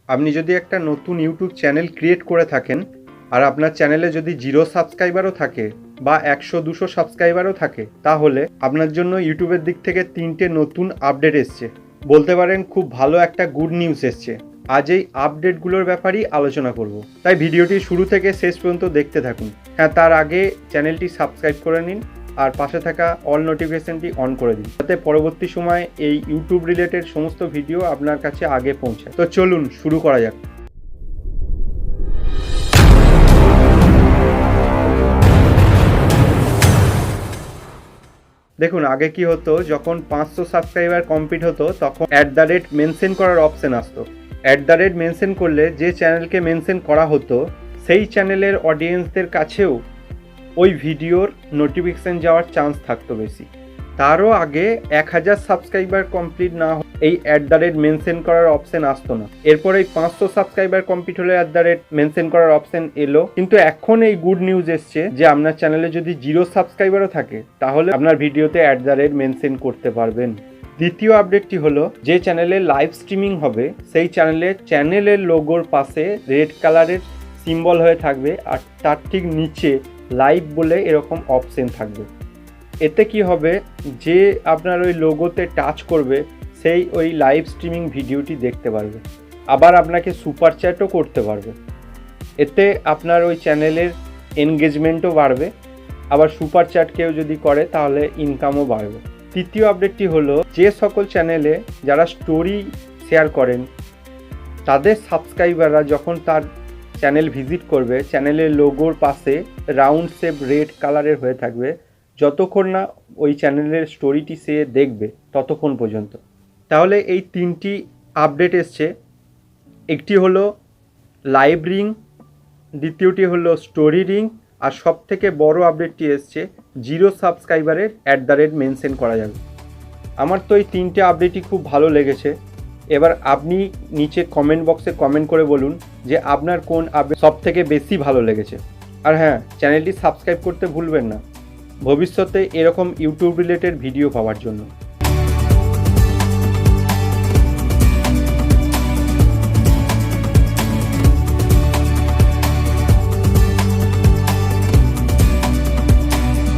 আপনি যদি একটা নতুন ইউটিউব চ্যানেল ক্রিয়েট করে থাকেন আর আপনার চ্যানেলে যদি 0 সাবস্ক্রাইবারও থাকে বা 100-200 সাবস্ক্রাইবারও থাকে, তাহলে আপনার জন্য ইউটিউবের দিক থেকে 3টে নতুন আপডেট এসছে। বলতে পারেন খুব ভালো একটা গুড নিউজ এসছে। আজ এই আপডেটগুলোর ব্যাপারেই আলোচনা করব, তাই ভিডিওটি শুরু থেকে শেষ পর্যন্ত দেখতে থাকুন। হ্যাঁ, তার আগে চ্যানেলটি সাবস্ক্রাইব করে নিন আর পাশে থাকা অল নোটিফিকেশনটি অন করে দিন, যাতে পরবর্তী সময় এই ইউটিউব রিলেটেড সমস্ত ভিডিও আপনার কাছে আগে পৌঁছায়। তো চলুন শুরু করা যাক। দেখুন, আগে কি হতো, যখন 500 সাবস্ক্রাইবার কমপ্লিট হতো তখন মেনশন করার অপশন আসতো। মেনশন করলে যে চ্যানেলকে মেনশন করা হতো সেই চ্যানেলের অডিয়েন্সদের কাছেও ওই ভিডিওর নোটিফিকেশান যাওয়ার চান্স থাকতো বেশি। তারও আগে 1000 সাবস্ক্রাইবার কমপ্লিট না এই মেনশন করার অপশন আসতো না। এরপর এই 500 সাবস্ক্রাইবার কমপ্লিট হলে মেনশন করার অপশন এলো। কিন্তু এখন এই গুড নিউজ এসছে যে আপনার চ্যানেলে যদি 0 সাবস্ক্রাইবারও থাকে তাহলে আপনার ভিডিওতে মেনশন করতে পারবেন। দ্বিতীয় আপডেটটি হলো, যে চ্যানেলে লাইভ স্ট্রিমিং হবে সেই চ্যানেলের লোগোর পাশে রেড কালারের সিম্বল হয়ে থাকবে আর তার ঠিক নিচে লাইভ বলে এরকম অপশন থাকবে। এতে কি হবে, যে আপনার ওই লোগোতে টাচ করবে সেই ওই লাইভ স্ট্রিমিং ভিডিওটি দেখতে পারবে, আবার আপনাকে সুপার চ্যাটও করতে পারবে। এতে আপনার ওই চ্যানেলের এনগেজমেন্টও বাড়বে, আবার সুপার চ্যাট কেউ যদি করে তাহলে ইনকামও বাড়বে। তৃতীয় আপডেটটি হলো, যে সকল চ্যানেলে যারা স্টোরি শেয়ার করেন তাদের সাবস্ক্রাইবাররা যখন তার চ্যানেল ভিজিট করবে, চ্যানেলের লোগোর পাশে রাউন্ড শেপ রেড কালারের হয়ে থাকবে যতক্ষণ না ওই চ্যানেলের স্টোরিটি সে দেখবে ততক্ষণ পর্যন্ত। তাহলে এই 3টি আপডেট এসছে। একটি হলো লাইভ রিং, দ্বিতীয়টি হলো স্টোরি রিং, আর সব থেকে বড় আপডেটটি এসছে 0 সাবস্ক্রাইবারের মেনশন করা যাবে। আমার তো এই 3টে আপডেটই খুব ভালো লেগেছে। এবার আপনি নিচে কমেন্ট বক্সে কমেন্ট করে বলুন যে আপনার কোন আপডেট সব থেকে বেশি ভালো লেগেছে। আর হ্যাঁ, চ্যানেলটি সাবস্ক্রাইব করতে ভুলবেন না ভবিষ্যতে এরকম ইউটিউব রিলেটেড ভিডিও পাওয়ার জন্য।